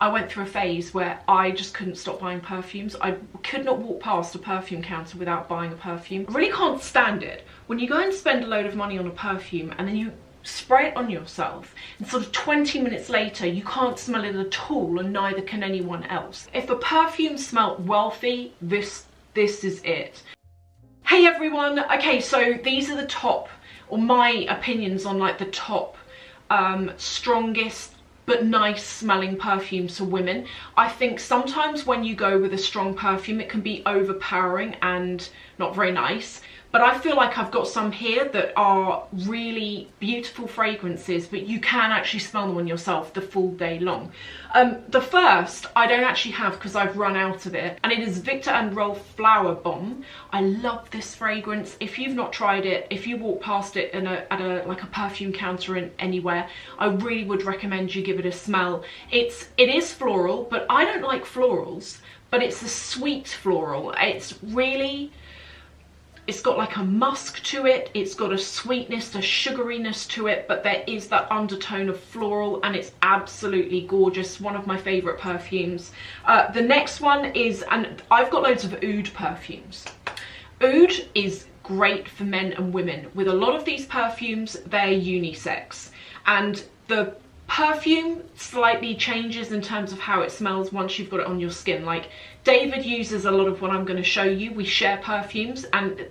I went through a phase where I just couldn't stop buying perfumes. I could not walk past a perfume counter without buying a perfume. I really can't stand it when you go and spend a load of money on a perfume and then you spray it on yourself and sort of 20 minutes later you can't smell it at all, and neither can anyone else. If a perfume smelt wealthy, this is it. Hey everyone, okay, so these are the top, or my opinions on like the top strongest but nice smelling perfumes for women. I think sometimes when you go with a strong perfume it can be overpowering and not very nice, but I feel like I've got some here that are really beautiful fragrances, but you can actually smell them on yourself the full day long. The first I don't actually have because I've run out of it, and it is Viktor and Rolf Flower Bomb. I love this fragrance. If you've not tried it, if you walk past it in at a perfume counter in anywhere, I really would recommend you give it a smell. It is floral, but I don't like florals, but it's a sweet floral. It's got like a musk to it, it's got a sweetness, a sugariness to it, but there is that undertone of floral, and it's absolutely gorgeous. One of my favourite perfumes. The next one is, and I've got loads of oud perfumes. Oud is great for men and women. With a lot of these perfumes, they're unisex, and the perfume slightly changes in terms of how it smells once you've got it on your skin. Like David uses a lot of what I'm going to show you. We share perfumes and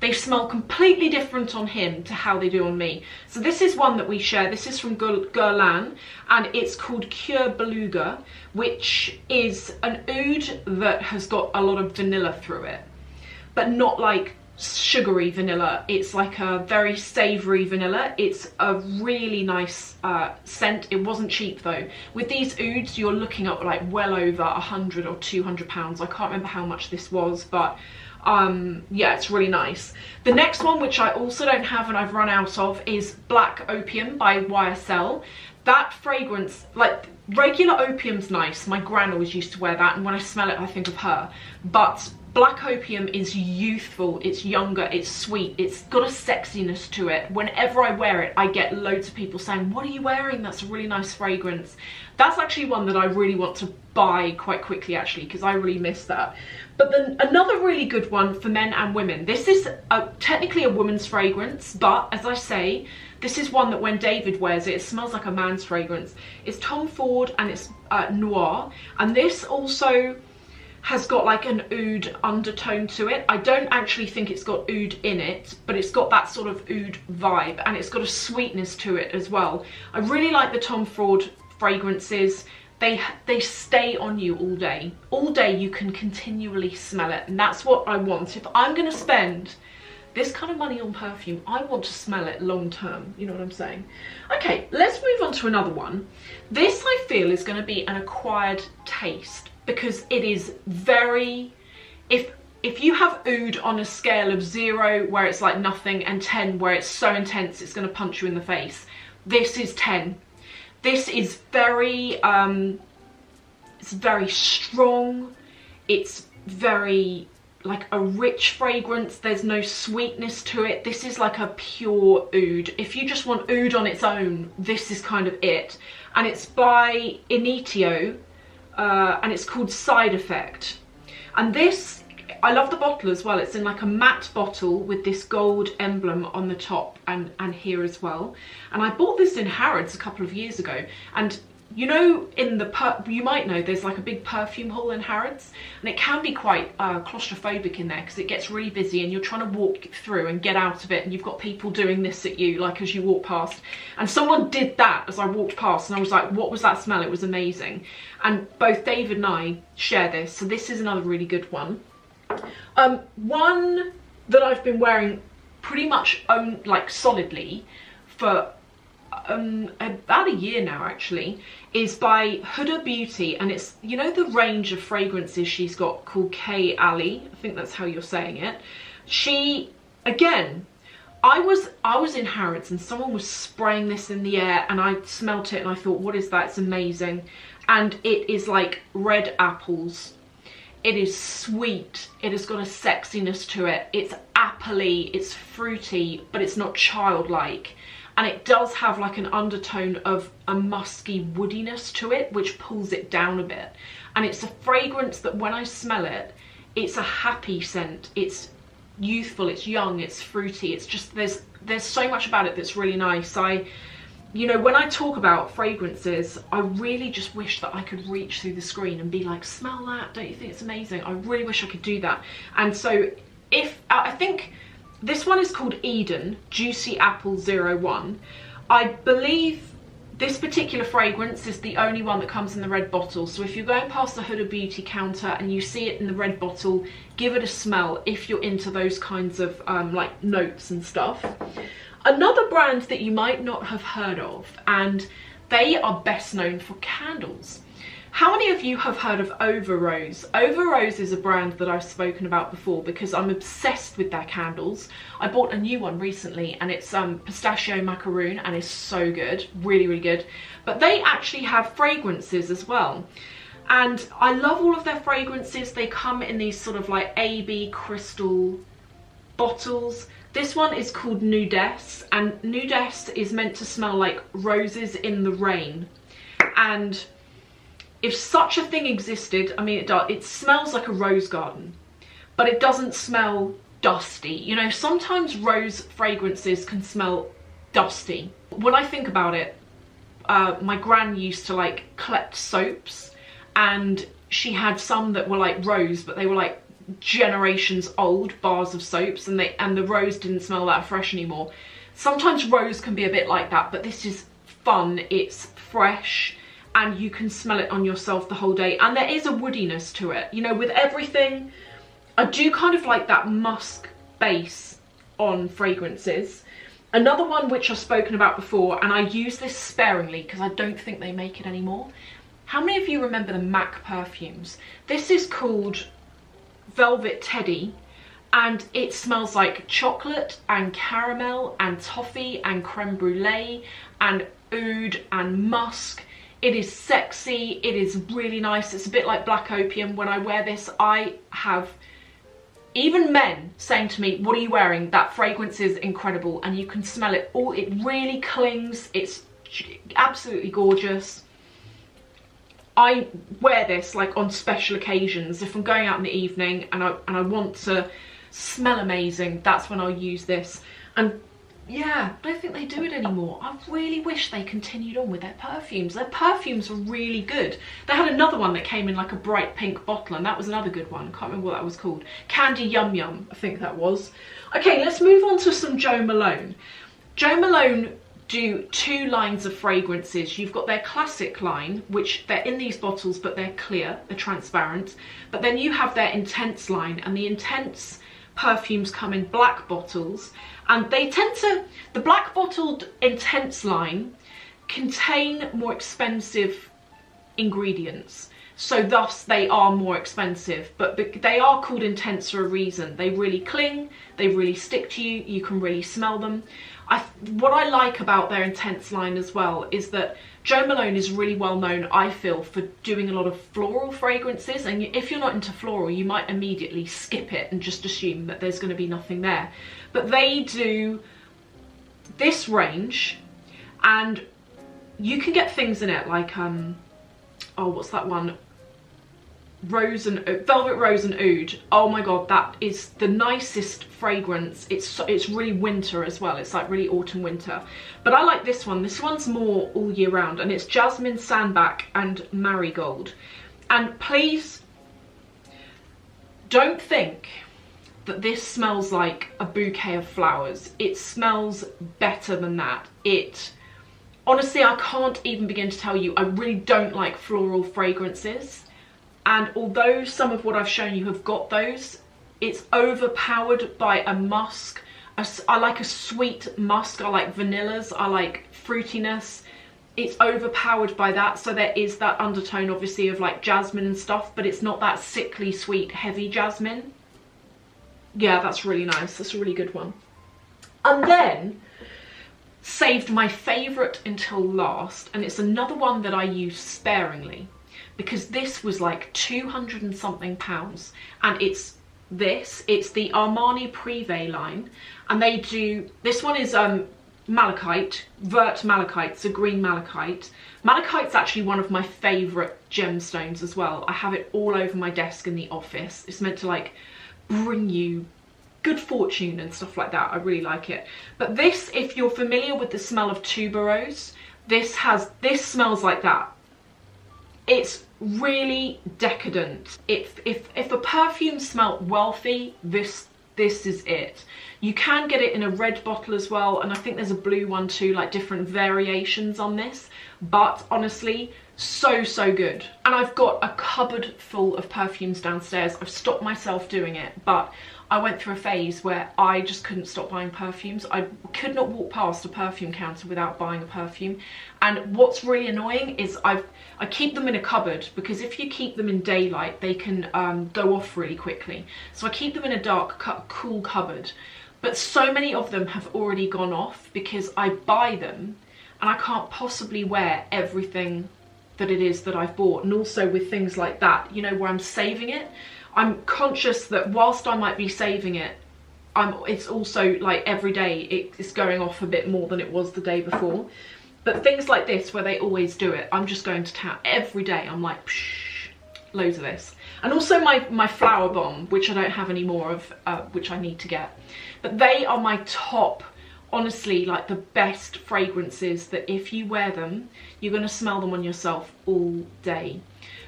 they smell completely different on him to how they do on me. So this is one that we share. This is from Guerlain and it's called Cure Beluga, which is an oud that has got a lot of vanilla through it, but not like sugary vanilla. It's like a very savoury vanilla. It's a really nice scent. It wasn't cheap though. With these ouds you're looking at like well over 100 or 200 pounds. I can't remember how much this was, but yeah, it's really nice. The next one, which I also don't have and I've run out of, is Black Opium by YSL. That fragrance, like regular opium's nice. My gran always used to wear that, and when I smell it I think of her. But Black Opium is youthful, it's younger, it's sweet, it's got a sexiness to it. Whenever I wear it, I get loads of people saying, what are you wearing? That's a really nice fragrance. That's actually one that I really want to buy quite quickly actually, because I really miss that. But then another really good one for men and women. This is technically a woman's fragrance, but as I say, this is one that when David wears it, it smells like a man's fragrance. It's Tom Ford and it's Noir, and this also has got like an oud undertone to it. I don't actually think it's got oud in it, but it's got that sort of oud vibe, and it's got a sweetness to it as well. I really like the Tom Ford fragrances. They stay on you all day. All day you can continually smell it, and that's what I want. If I'm gonna spend this kind of money on perfume, I want to smell it long term, you know what I'm saying? Okay, let's move on to another one. This I feel is gonna be an acquired taste, because it is very, if you have oud on a scale of 0 where it's like nothing and 10 where it's so intense it's going to punch you in the face, this is 10. This is very it's very strong, it's very like a rich fragrance, there's no sweetness to it. This is like a pure oud. If you just want oud on its own, this is kind of it. And it's by Initio, and it's called Side Effect. And this, I love the bottle as well. It's in like a matte bottle with this gold emblem on the top and here as well. And I bought this in Harrods a couple of years ago, and you know, you might know there's like a big perfume hall in Harrods, and it can be quite claustrophobic in there because it gets really busy and you're trying to walk through and get out of it, and you've got people doing this at you like as you walk past. And someone did that as I walked past, and I was like, what was that smell? It was amazing. And both David and I share this, so this is another really good one. One that I've been wearing pretty much like solidly for about a year now actually, is by Huda Beauty, and it's, you know, the range of fragrances she's got called K Ali, I think that's how you're saying it. She, again, I was in Harrods and someone was spraying this in the air, and I smelt it and I thought, what is that? It's amazing. And it is like red apples. It is sweet, it has got a sexiness to it, it's appley, it's fruity, but it's not childlike. and it does have like an undertone of a musky woodiness to it, which pulls it down a bit. And it's a fragrance that when I smell it, it's a happy scent. It's youthful, it's young, it's fruity. It's just, there's so much about it that's really nice. You know, when I talk about fragrances, I really just wish that I could reach through the screen and be like, smell that, don't you think it's amazing? I really wish I could do that. And so I think this one is called Eden Juicy Apple 01. I believe this particular fragrance is the only one that comes in the red bottle. So if you're going past the Huda Beauty counter and you see it in the red bottle, give it a smell if you're into those kinds of like notes and stuff. Another brand that you might not have heard of, and they are best known for candles. How many of you have heard of Overrow Rose? Overrow Rose is a brand that I've spoken about before because I'm obsessed with their candles. I bought a new one recently and it's pistachio macaroon and it's so good, really, really good. But they actually have fragrances as well. And I love all of their fragrances. They come in these sort of like AB crystal bottles. This one is called Nudes, and Nudes is meant to smell like roses in the rain. And if such a thing existed, I mean, it smells like a rose garden, but it doesn't smell dusty. You know, sometimes rose fragrances can smell dusty. When I think about it, my gran used to like collect soaps, and she had some that were like rose, but they were like generations old bars of soaps, and the rose didn't smell that fresh anymore. Sometimes rose can be a bit like that, but this is fun, it's fresh, and you can smell it on yourself the whole day. And there is a woodiness to it. You know, with everything, I do kind of like that musk base on fragrances. Another one which I've spoken about before, and I use this sparingly because I don't think they make it anymore. How many of you remember the MAC perfumes? This is called Velvet Teddy, and it smells like chocolate and caramel and toffee and creme brulee and oud and musk. It is sexy, it is really nice. It's a bit like black opium. When I wear this, I have even men saying to me, what are you wearing? That fragrance is incredible, and you can smell it all. It really clings. It's absolutely gorgeous. I wear this like on special occasions. If I'm going out in the evening and I want to smell amazing, that's when I'll use this. And yeah, I don't think they do it anymore. I really wish they continued on with their perfumes. Their perfumes were really good. They had another one that came in like a bright pink bottle, and that was another good one. I can't remember what that was called. Candy Yum Yum, I think that was. Okay, let's move on to some Jo Malone. Jo Malone do two lines of fragrances. You've got their classic line, which they're in these bottles, but they're clear, they're transparent. But then you have their intense line, and the intense perfumes come in black bottles, and they tend to, the black bottled intense line contain more expensive ingredients, so thus they are more expensive, but they are called intense for a reason. They really cling, they really stick to you, you can really smell them. What I like about their intense line as well is that Jo Malone is really well known, I feel, for doing a lot of floral fragrances, and if you're not into floral, you might immediately skip it and just assume that there's going to be nothing there. But they do this range, and you can get things in it like, oh, what's that one? Velvet Rose and Oud. Oh my god, that is the nicest fragrance. It's really winter as well. It's like really autumn winter. But I like this one. This one's more all year round, and it's Jasmine Sandbach and Marigold. And please don't think that this smells like a bouquet of flowers. It smells better than that. Honestly, I can't even begin to tell you, I really don't like floral fragrances. And although some of what I've shown you have got those, it's overpowered by a musk. I like a sweet musk, I like vanillas, I like fruitiness. It's overpowered by that, so there is that undertone obviously of like jasmine and stuff, but it's not that sickly sweet heavy jasmine. Yeah, that's really nice, that's a really good one. And then, saved my favourite until last, and it's another one that I use sparingly, because this was like 200 and something pounds, and it's the Armani Prive line, and they do, this one is malachite, vert malachite, it's a green malachite. Malachite's actually one of my favourite gemstones as well. I have it all over my desk in the office. It's meant to like bring you good fortune and stuff like that. I really like it. But this, if you're familiar with the smell of tuberose, this smells like that. It's really decadent. If a perfume smelled wealthy, this is it. You can get it in a red bottle as well, and I think there's a blue one too, like different variations on this. But honestly, so good. And I've got a cupboard full of perfumes downstairs. I've stopped myself doing it, but I went through a phase where I just couldn't stop buying perfumes. I could not walk past a perfume counter without buying a perfume. And what's really annoying is I keep them in a cupboard, because if you keep them in daylight, they can go off really quickly. So I keep them in a dark, cool cupboard. But so many of them have already gone off because I buy them and I can't possibly wear everything that it is that I've bought. And also with things like that, you know, where I'm saving it, I'm conscious that whilst I might be saving it, it's also like every day it's going off a bit more than it was the day before. But things like this, where they always do it, I'm just going to town every day. I'm like, psh, loads of this. And also my flower bomb, which I don't have any more of, which I need to get. But they are my top, honestly, like the best fragrances that if you wear them, you're going to smell them on yourself all day.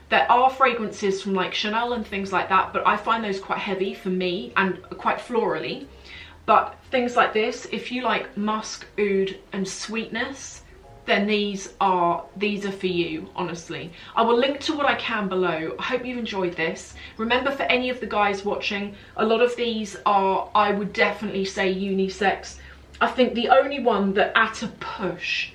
There are fragrances from like Chanel and things like that, but I find those quite heavy for me and quite florally. But things like this, if you like musk, oud and sweetness, then these are for you, honestly. I will link to what I can below. I hope you've enjoyed this. Remember, for any of the guys watching, a lot of these are, I would definitely say, unisex. I think the only one that at a push,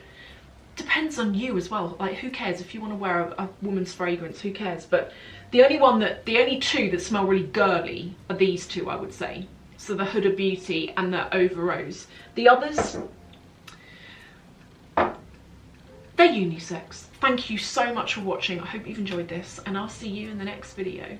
depends on you as well, like who cares if you want to wear a woman's fragrance, who cares? But the only two that smell really girly are these two, I would say. So the Huda Beauty and the Overrow Rose. The others, they're unisex. Thank you so much for watching. I hope you've enjoyed this, and I'll see you in the next video.